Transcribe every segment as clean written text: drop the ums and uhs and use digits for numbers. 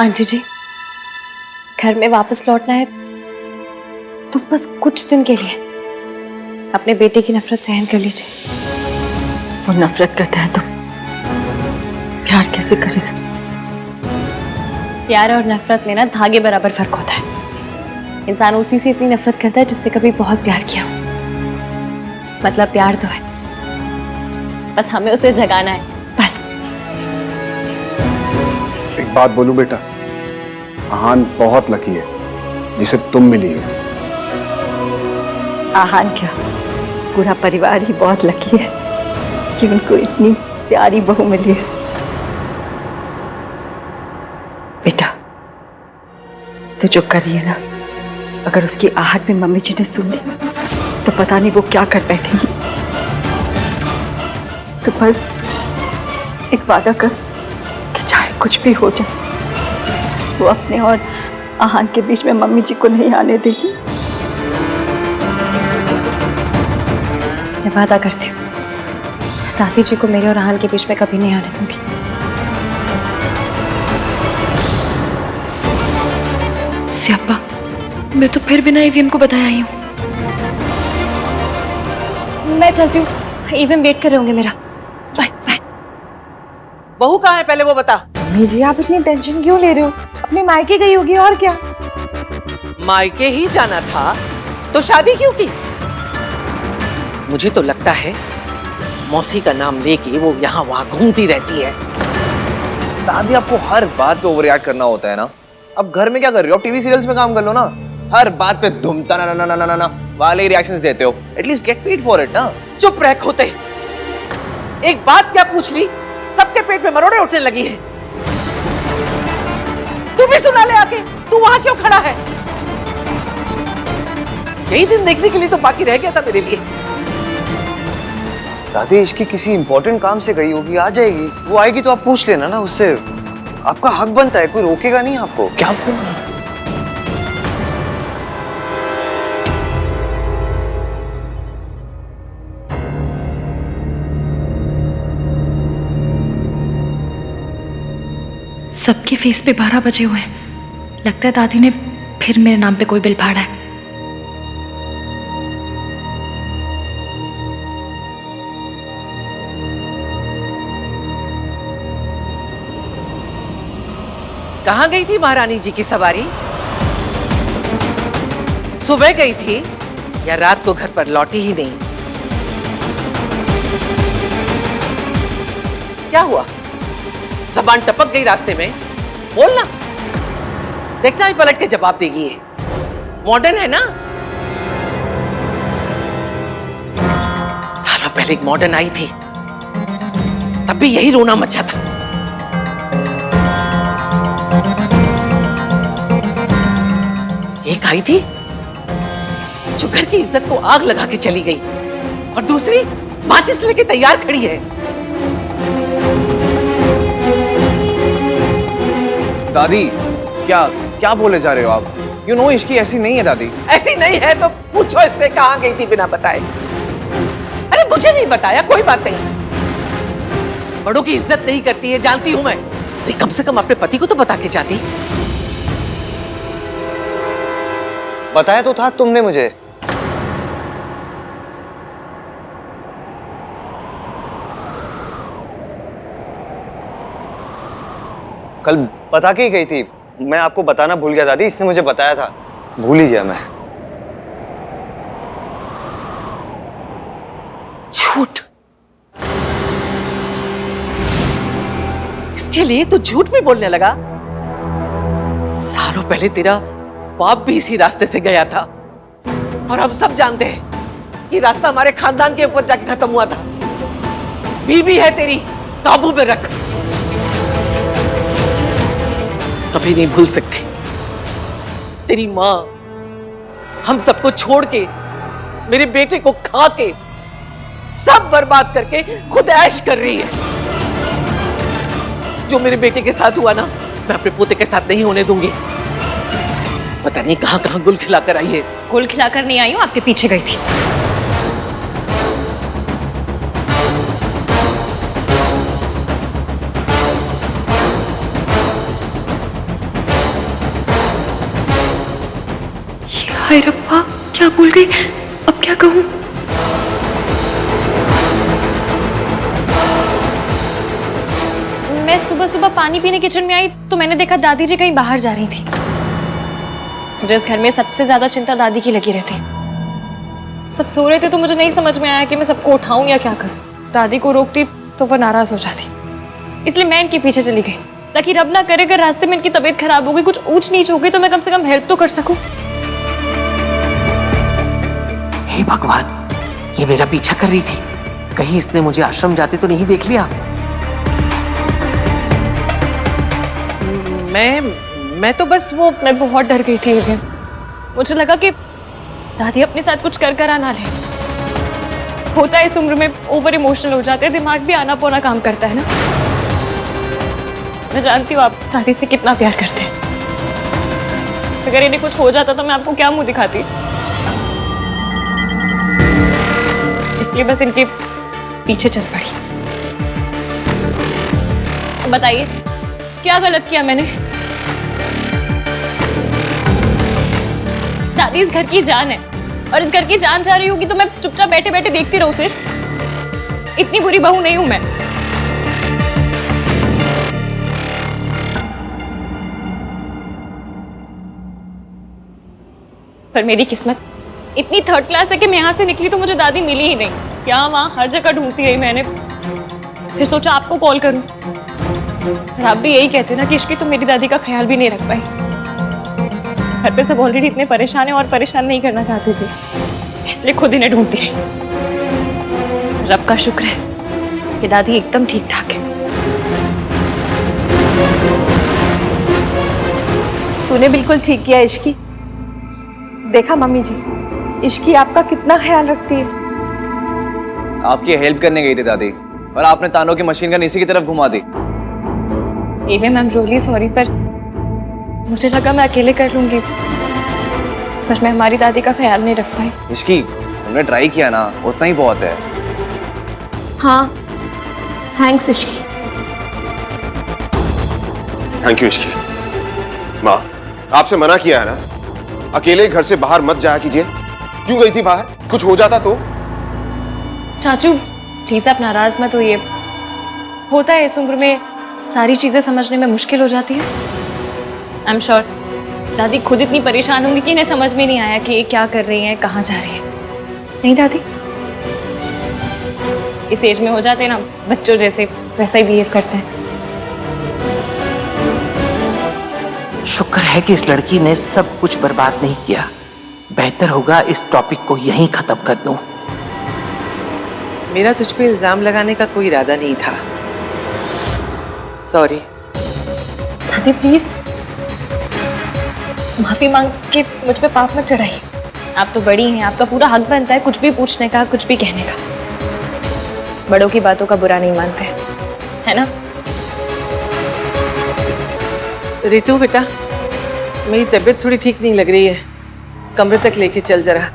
Aunty जी, घर में वापस लौटना है तो बस कुछ दिन के लिए अपने बेटे की नफरत सहन कर लीजिए। वो नफरत करता है तो प्यार कैसे करेगा? प्यार और नफरत में ना धागे बराबर फर्क होता है। इंसान उसी से इतनी नफरत करता है जिससे कभी बहुत प्यार किया हो। मतलब प्यार तो है, बस हमें उसे जगाना है, बस। एक बात बोलूं बेटा, आहान बहुत लकी है जिसे तुम मिली हो। आहान क्या, पूरा परिवार ही बहुत लकी है कि उनको इतनी प्यारी बहू मिली है। बेटा, तो जो करी है ना, अगर उसकी आहट में मम्मी जी ने सुन ली तो पता नहीं वो क्या कर बैठेंगी। तो बस एक वादा कर कि चाहे कुछ भी हो जाए, वो अपने और आहान के बीच में मम्मी जी को नहीं आने देगी। मैं वादा करती हूँ, दादी जी को मेरे और आहान के बीच में कभी नहीं आने दूंगी। सियापा, मैं तो फिर बिना ईवीएम को बताया ही हूँ। मैं चलती हूँ, ईवीएम वेट कर रहे होंगे मेरा। Bye bye. बहू कहाँ है पहले वो बता। मम्मी जी, आप इतनी टेंशन क्यों ले रहे हो? अपने मायके गई होगी और क्या। मायके ही जाना था तो शादी क्यों की? मुझे तो लगता है मौसी का नाम लेके वो यहाँ वहाँ घूमती रहती है। दादी, आपको हर बात पे ओवर रिएक्ट करना होता है ना। अब घर में क्या कर रही हो? आप टीवी सीरियल्स में काम कर लो ना। हर बात पे धुमता ना ना ना ना ना ना वाले रिएक्शंस देते हो। At least get paid for it ना। चुप रह खोते। एक बात क्या पूछ ली, सबके पेट में मरोड़े उठने लगी है। तू भी सुना ले आके, तू वहां क्यों खड़ा है? यही दिन देखने के लिए तो बाकी रह गया था मेरे लिए। दादी, इसकी किसी इंपॉर्टेंट काम से गई होगी, आ जाएगी। वो आएगी तो आप पूछ लेना ना उससे। आपका हक बनता है, कोई रोकेगा नहीं आपको। क्या सबके फेस पे 12 बजे हुए हैं। लगता है दादी ने फिर मेरे नाम पे कोई बिल फाड़ा है। कहाँ गई थी महारानी जी की सवारी? सुबह गई थी या रात को घर पर लौटी ही नहीं? क्या हुआ? जबान टपक गई रास्ते में? बोलना, देखना ही पलट के जवाब देगी। ये मॉडर्न है ना। सालों पहले एक मॉडर्न आई थी, तब भी यही रोना मचा था। एक आई थी जो घर की इज्जत को आग लगा के चली गई, और दूसरी माचिस लेके तैयार खड़ी है। दादी, क्या क्या बोले जा रहे हो आप? यू नो इसकी ऐसी नहीं है दादी। ऐसी नहीं है तो पूछो इससे कहां गई थी बिना बताए। अरे मुझे नहीं बताया, कोई बात नहीं। बड़ों की इज्जत नहीं करती है, जानती हूं मैं। नहीं, कम से कम अपने पति को तो बता के जाती। बताया तो था तुमने मुझे। कल बता के ही गई थी। मैं आपको बताना भूल गया दादी, इसने मुझे बताया था, भूल ही गया मैं। झूठ। इसके लिए तो झूठ भी बोलने लगा। सालों पहले तेरा बाप भी इसी रास्ते से गया था, और हम सब जानते हैं कि रास्ता हमारे खानदान के ऊपर जाके खत्म हुआ था। बीवी है तेरी, काबू में रख। कभी नहीं भूल सकती तेरी माँ हम सबको छोड़ के, मेरे बेटे को खा के, सब बर्बाद करके खुद ऐश कर रही है। जो मेरे बेटे के साथ हुआ ना, मैं अपने पोते के साथ नहीं होने दूंगी। पता नहीं कहां कहां गुल खिलाकर आई है। गुल खिलाकर नहीं आई हूं, आपके पीछे गई थी। हाय रब्बा, क्या भूल गई, अब क्या कहूँ? मैं सुबह सुबह पानी पीने किचन में आई तो मैंने देखा दादी जी कहीं बाहर जा रही थी। मुझे इस घर में सबसे ज्यादा चिंता दादी की लगी रहती। सब सो रहे थे तो मुझे नहीं समझ में आया कि मैं सबको उठाऊं या क्या करूं। दादी को रोकती तो वो नाराज हो जाती, इसलिए मैं इनके पीछे चली गई ताकि रब ना करे अगर रास्ते में इनकी तबीयत खराब हो गई, कुछ ऊंच नीच हो गई तो मैं कम से कम हेल्प तो कर सकूं। हे भगवान, ये मेरा पीछा कर रही थी, कहीं इसने मुझे आश्रम जाते तो नहीं देख लिया। मैं तो बस मैं बहुत डर गई थी। मुझे लगा कि दादी अपने साथ कुछ कर कर ना ले। होता है इस उम्र में ओवर इमोशनल हो जाते हैं, दिमाग भी आना पौना काम करता है ना। मैं जानती हूँ आप दादी से कितना प्यार करते हैं। अगर इन्हें कुछ हो जाता तो मैं आपको क्या मुंह दिखाती। इसलिए बस इनके पीछे चल पड़ी। बताइए क्या गलत किया मैंने? दादी इस घर की जान है और इस घर की जान जा रही होगी तो मैं चुपचाप बैठे बैठे देखती रहूं सिर्फ? इतनी बुरी बहू नहीं हूं मैं। पर मेरी किस्मत इतनी थर्ड क्लास है कि मैं यहां से निकली तो मुझे दादी मिली ही नहीं। क्या वहां हर जगह ढूंढती रही मैंने, फिर सोचा आपको कॉल करूं। और आप भी यही कहते ना कि इश्की तो मेरी दादी का ख्याल भी नहीं रख पाई। घर पे सब ऑलरेडी इतने परेशान हैं और परेशान नहीं करना चाहते थे, इसलिए खुद इन्हें ढूंढती रही। रब का शुक्र है कि दादी एकदम ठीक ठाक है। तूने बिल्कुल ठीक किया इश्की। देखा मम्मी जी, इश्की आपका कितना ख्याल रखती है। आपकी हेल्प करने गई थी दादी, और आपने तानों की मशीन गन इसी की तरफ घुमा दी। Ma'am I am really sorry, पर मुझे लगा मैं अकेले कर लूंगी, पर मैं हमारी दादी का ख्याल नहीं रख पाई। इसकी तुमने ट्राई किया ना, उतना ही बहुत है। हाँ thanks Ishki. Thank you Ishki. माँ, आपसे मना किया है ना, अकेले घर से बाहर मत जाया कीजिए। क्यों गई थी बाहर? कुछ हो जाता तो? चाचू प्लीज आप नाराज मत होइए। होता है इस उम्र में सारी चीजें समझने में मुश्किल हो जाती है। आई एम श्योर दादी खुद इतनी परेशान होंगी कि इन्हें समझ में नहीं आया कि ये क्या कर रही हैं, कहाँ जा रही हैं। नहीं दादी, इस एज में हो जाते हैं ना बच्चों जैसे, वैसा ही बिहेव करते हैं। शुक्र है कि इस लड़की ने सब कुछ बर्बाद नहीं किया। बेहतर होगा इस टॉपिक को यहीं खत्म कर दूं। मेरा तुझ पे इल्जाम लगाने का कोई इरादा नहीं था, सॉरी। दादी प्लीज माफी मांग के मुझ पे पाप मत चढ़ाइए। आप तो बड़ी हैं, आपका पूरा हक बनता है कुछ भी पूछने का, कुछ भी कहने का। बड़ों की बातों का बुरा नहीं मानते, है ना? रितु बेटा, मेरी तबीयत थोड़ी ठीक नहीं लग रही है, कमरे तक लेके चल जरा।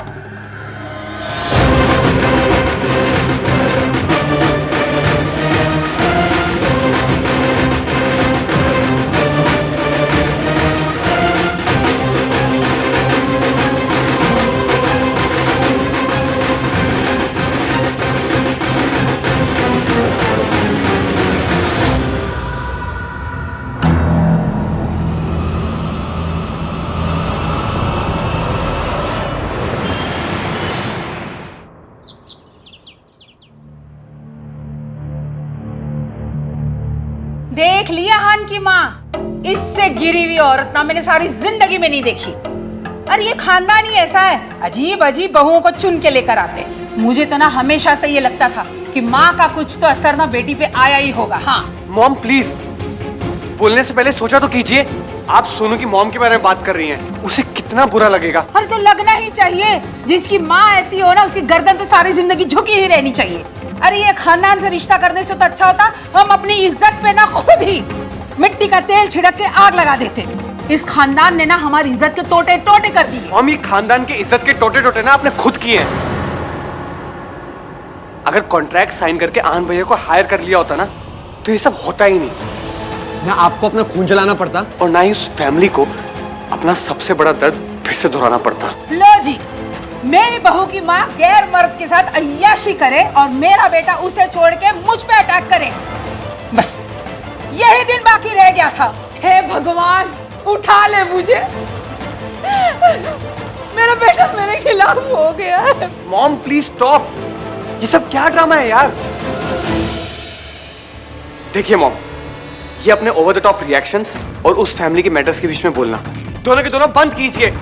देख लिया हान की माँ, इससे गिरी हुई औरत ना मैंने सारी जिंदगी में नहीं देखी। अरे ये खानदान ही ऐसा है, अजीब अजीब बहुओं को चुन के लेकर आते हैं। मुझे तो ना हमेशा से ये लगता था कि माँ का कुछ तो असर ना बेटी पे आया ही होगा। हाँ मॉम प्लीज, बोलने से पहले सोचा तो कीजिए। आप सोनू की मॉम के बारे में बात कर रही हैं, उसे कितना बुरा लगेगा। अरे तो लगना ही चाहिए, जिसकी माँ ऐसी हो ना उसकी गर्दन तो सारी जिंदगी झुकी ही रहनी चाहिए। अरे ये खानदान से रिश्ता करने से तो अच्छा होता हम अपनी इज्जत पे ना खुद ही मिट्टी का तेल छिड़क के आग लगा देते। इस खानदान ने ना हमारी इज्जत के टोटे टोटे कर दिए। मॉम ये खानदान के इज्जत के टोटे टोटे ना आपने खुद किए हैं। अगर कॉन्ट्रैक्ट साइन करके आन भैया को हायर कर लिया होता ना तो ये सब होता ही नहीं। ना आपको अपना खून जलाना पड़ता और ना ही उस फैमिली को अपना सबसे बड़ा दर्द फिर से दोहराना पड़ता। लो जी, मेरी बहू की माँ गैर मर्द के साथ अय्याशी करे और मेरा बेटा उसे छोड़ के मुझ पे अटैक करे, बस यही दिन बाकी रह गया था। हे भगवान, उठा ले मुझे, मेरा बेटा मेरे खिलाफ हो गया है। मॉम प्लीज स्टॉप, ये सब क्या ड्रामा है यार। देखिए मॉम, ये अपने ओवर द टॉप रिएक्शंस और उस फैमिली के मैटर्स के बीच में बोलना दोनों के दोनों बंद कीजिए।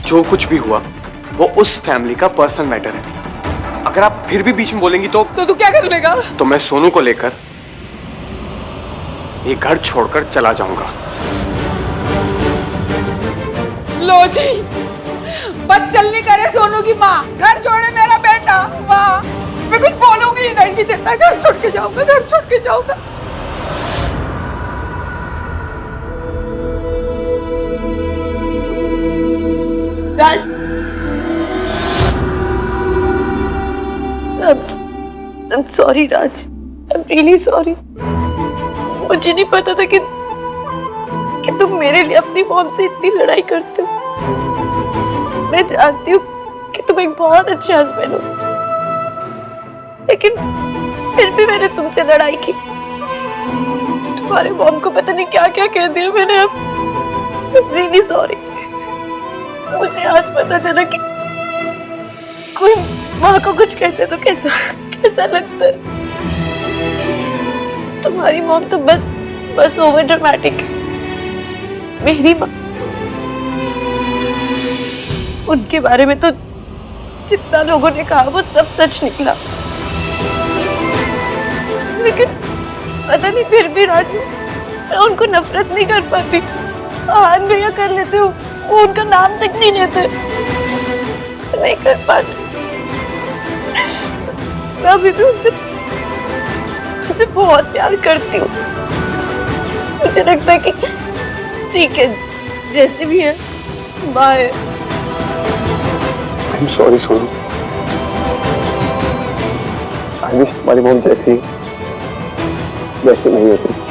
जो कुछ भी हुआ वो उस फैमिली का पर्सनल मैटर है। अगर आप फिर भी बीच में बोलेंगी तो तू क्या कर लेगा? तो मैं सोनू को लेकर ये घर छोड़कर चला जाऊंगा। लो जी, बदचलनी करे सोनू की माँ, घर छोड़े मेरा बेटा। वाह, मैं कुछ बोलूंगी ही नहीं कि जितना घर छोड़ के जाऊंगा, घर छोड़ के जाऊंगा। राज, I'm sorry Raj, I'm really sorry। मुझे नहीं पता था कि तुम मेरे लिए अपनी मॉम से इतनी लड़ाई करते हो। मैं जानती हूँ कि तुम एक बहुत अच्छे हस्बैंड हो, लेकिन फिर भी मैंने तुमसे लड़ाई की। तुम्हारे मॉम को पता नहीं क्या क्या कह दिया मैंने। अब रियली सॉरी। मुझे आज पता चला कि कोई माँ को कुछ कहते तो कैसा लगता है। तुम्हारी मॉम तो बस ओवर ड्रामेटिक है। मेरी माँ, उनके बारे में तो जितना लोगों ने कहा वो सब सच निकला, लेकिन पता नहीं फिर भी राजू मैं उनको नफरत नहीं कर पाती। आन भैया कर लेते हो, वो उनका नाम तक नहीं लेते, नहीं कर पाती। मैं अभी भी उनसे बहुत प्यार करती हूँ। मुझे लगता है कि ठीक है, जैसे भी है बाय। I'm sorry सोनू, I wish तुम्हारी मॉम जैसी वैसे नहीं होती।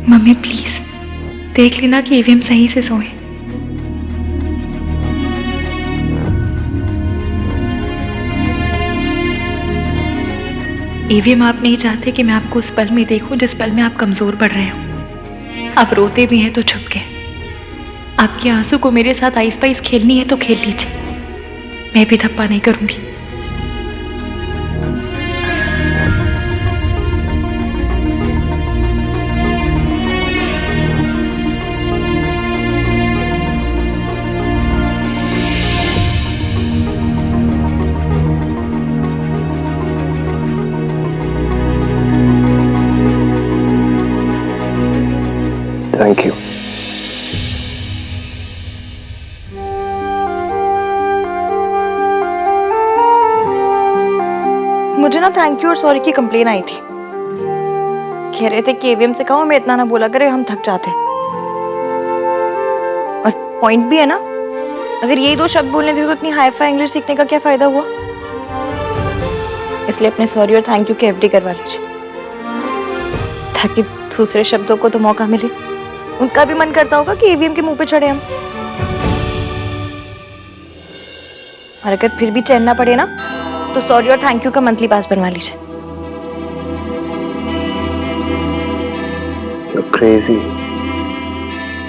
मम्मी प्लीज देख लेना कि ईवीएम सही से सोए। ईवीएम, आप नहीं चाहते कि मैं आपको उस पल में देखूं जिस पल में आप कमजोर पड़ रहे हो। आप रोते भी हैं तो छुप के। आपके आंसू को मेरे साथ आइस पाइस खेलनी है तो खेल लीजिए, मैं भी धप्पा नहीं करूंगी। Thank you. मुझे ना थैंक यू और सॉरी की कंप्लेन आई थी। कह रहे थे कि एवीएम से कहो मैं इतना ना बोला करे, हम थक जाते। और पॉइंट भी है ना, अगर यही दो शब्द बोलने थे तो इतनी हाई फाई इंग्लिश सीखने का क्या फायदा हुआ। इसलिए अपने सॉरी और थैंक यू के एफडी करवा लीजिए, ताकि दूसरे शब्दों को तो मौका मिले। उनका भी मन करता होगा कि ईवीएम के मुंह पे चढ़े हम। और अगर फिर भी चैन ना पड़े ना तो सॉरी और थैंक यू का मंथली पास बनवा लीजिए। क्रेजी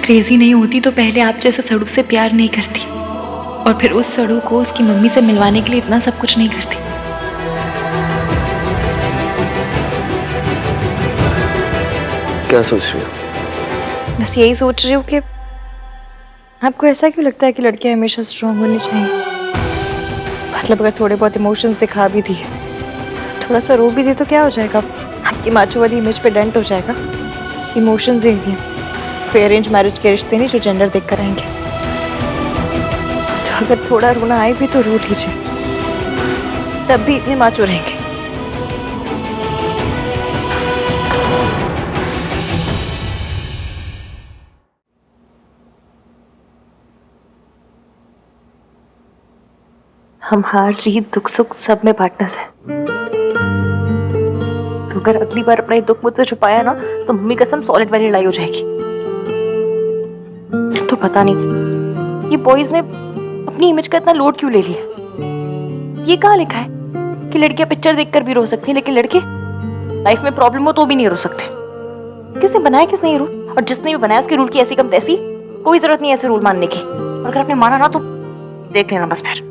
क्रेजी नहीं होती तो पहले आप जैसे सड़ू से प्यार नहीं करती, और फिर उस सड़ू को उसकी मम्मी से मिलवाने के लिए इतना सब कुछ नहीं करती। क्या सोच रही हो? बस यही सोच रही हूँ कि आपको ऐसा क्यों लगता है कि लड़कियां हमेशा स्ट्रांग होनी चाहिए। मतलब अगर थोड़े बहुत इमोशंस दिखा भी दिए, थोड़ा सा रो भी दी तो क्या हो जाएगा, आपकी माचो वाली इमेज पे डेंट हो जाएगा। इमोशंस ही हैं। कोई अरेंज मैरिज के रिश्ते नहीं जो जेंडर देख कर आएंगे। तो अगर थोड़ा रोना आए भी तो रो लीजिए, तब भी इतने माचो रहेंगे। हम हार जीत दुख सुख सब में पार्टनर्स हैं। तो अगर अगली बार अपना ये दुख मुझसे छुपाया ना तो मम्मी कसम सॉलिड वाली लड़ाई हो जाएगी। तो पता नहीं ये बॉयज ने अपनी इमेज का इतना लोड क्यों ले लिया। ये कहाँ लिखा है कि लड़कियां पिक्चर देखकर भी रो सकती हैं लेकिन लड़के लाइफ में प्रॉब्लम हो तो भी नहीं रो सकते। किसने बनाया किसने ये रूल? और जिसने भी बनाया उसकी रूल की ऐसी कम तैसी, कोई जरूरत नहीं ऐसे रूल मानने की। और अगर आपने माना ना तो देख लेना बस फिर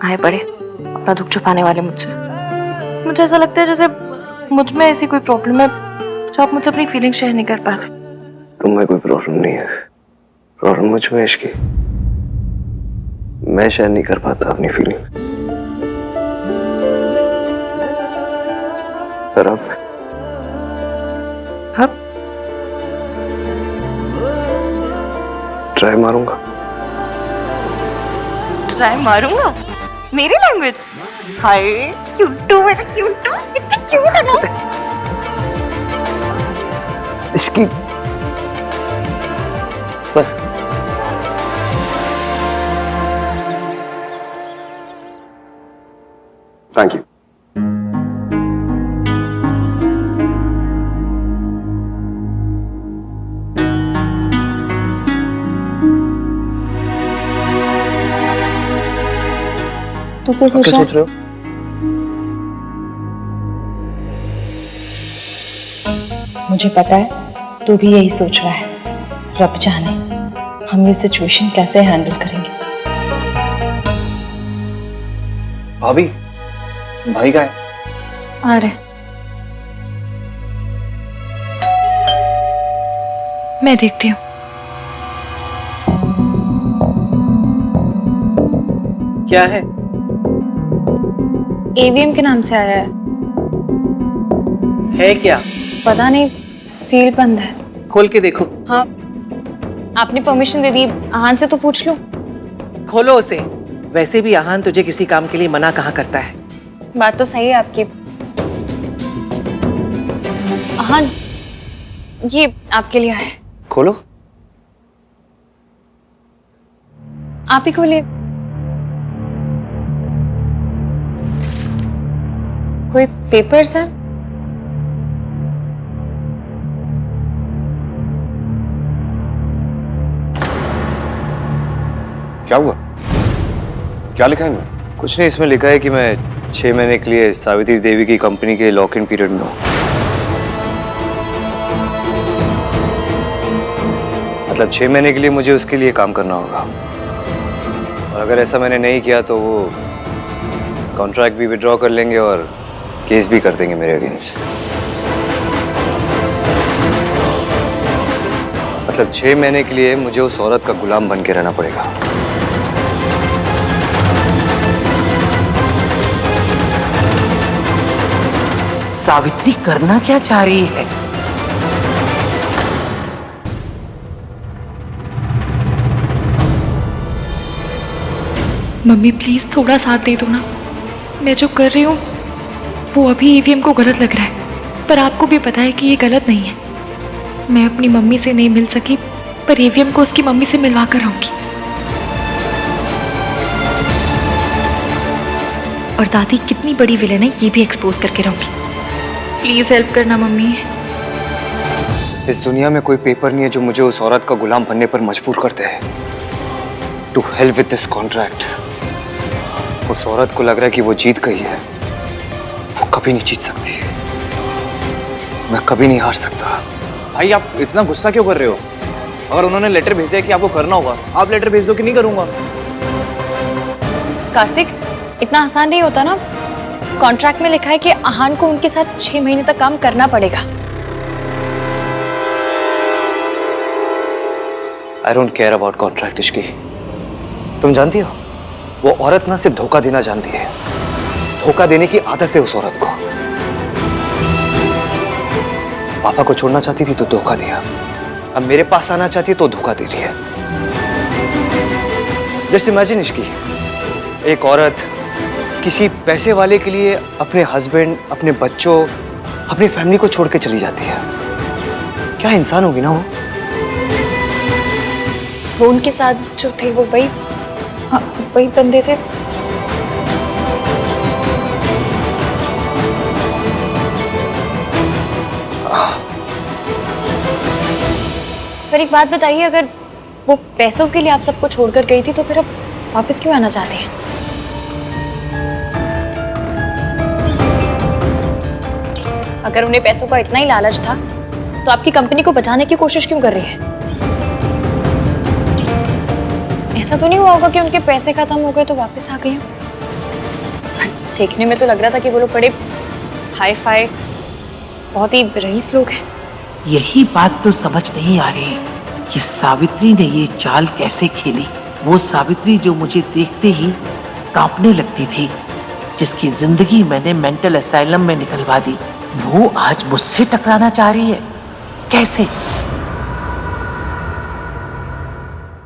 आए बड़े अपना दुख छुपाने वाले मुझसे। मुझे ऐसा लगता है जैसे मुझ में ऐसी कोई प्रॉब्लम है जो आप मुझसे अपनी फीलिंग शेयर नहीं कर पाते। तुम में कोई प्रॉब्लम नहीं है, प्रॉब्लम मुझ में इश्क की। मैं शेयर नहीं कर पाता अपनी फीलिंग। पर अब ट्राई मारूंगा। ट्राई मारूंगा? मेरी लैंग्वेज? हाय क्यूटू, मेरा क्यूटू, कितनी क्यूट है ना। इसकी बस थैंक यू। तू क्या सोच रहा है? सोच रहे हो? मुझे पता है तू भी यही सोच रहा है। रब जाने हम ये सिचुएशन कैसे हैंडल करेंगे। भाभी, भाई का है? आ रहे। मैं देखती हूँ। क्या है? एवीएम के नाम से आया है क्या? पता नहीं, सील बंद है। खोल के देखो। हाँ, आपने परमिशन दे दी, आहान से तो पूछ लो। खोलो उसे। वैसे भी आहान तुझे किसी काम के लिए मना कहाँ करता है। बात तो सही है आपकी। आहान, ये आपके लिए है। खोलो। आप ही खोलिए। कोई पेपर्स है? क्या हुआ? क्या लिखा है इनमें? कुछ नहीं, इसमें लिखा है कि मैं 6 महीने के लिए सावित्री देवी की कंपनी के लॉक इन पीरियड में हूँ। मतलब 6 महीने के लिए मुझे उसके लिए काम करना होगा, और अगर ऐसा मैंने नहीं किया तो वो कॉन्ट्रैक्ट भी विड्रॉ कर लेंगे और केस भी कर देंगे मेरे अगेंस्ट। मतलब 6 महीने के लिए मुझे उस औरत का गुलाम बन के रहना पड़ेगा। सावित्री करना क्या चाह रही है? मम्मी प्लीज थोड़ा साथ दे दो ना। मैं जो कर रही हूँ वो अभी ईवीएम को गलत लग रहा है, पर आपको भी पता है कि ये गलत नहीं है। मैं अपनी मम्मी से नहीं मिल सकी, पर ईवीएम को उसकी मम्मी से मिलवा कर आऊंगी। और दादी कितनी बड़ी विलेन है ये भी एक्सपोज करके रहूंगी। प्लीज हेल्प करना मम्मी। इस दुनिया में कोई पेपर नहीं है जो मुझे उस औरत का गुलाम बनने पर मजबूर करते हैं। To hell with this contract. उस औरत को लग रहा है कि वो जीत गई है, वो कभी नहीं जीत सकती। मैं कभी नहीं हार सकता। भाई आप इतना गुस्सा क्यों कर रहे हो? अगर उन्होंने लेटर भेजा है कि आपको करना होगा, आप लेटर भेज दो कि नहीं करूंगा। कार्तिक, इतना आसान नहीं होता ना। कॉन्ट्रैक्ट में लिखा है कि आहान को उनके साथ 6 महीने तक काम करना पड़ेगा। I don't care about contract Ishki. तुम जानती हो वो औरत ना सिर्फ धोखा देना जानती है, धोखा देने की आदत है उस औरत को। पापा को छोड़ना चाहती थी तो धोखा दिया, अब मेरे पास आना चाहती है तो धोखा दे रही है। जैसे इमेजिन इश्की, एक औरत किसी पैसे वाले के लिए अपने हस्बैंड, अपने बच्चों, अपनी फैमिली को छोड़ के चली जाती है। क्या इंसान होगी ना वो उनके साथ जो थे वो वही बंदे थे। पर एक बात बताइए, अगर वो पैसों के लिए आप सबको छोड़कर गई थी तो फिर अब वापस क्यों आना चाहती है? अगर उन्हें पैसों का इतना ही लालच था तो आपकी कंपनी को बचाने की कोशिश क्यों कर रही है? ऐसा तो नहीं हुआ होगा कि उनके पैसे खत्म हो गए तो वापस आ गई हो? देखने में तो लग रहा था कि वो लोग बड़े हाई फाई, बहुत ही रईस लोग हैं। यही बात तो समझ नहीं आ रही कि सावित्री ने ये चाल कैसे खेली। वो सावित्री जो मुझे देखते ही कांपने लगती थी, जिसकी जिंदगी मैंने मेंटल असाइलम में निकलवा दी, वो आज मुझसे टकराना चाह रही है। कैसे?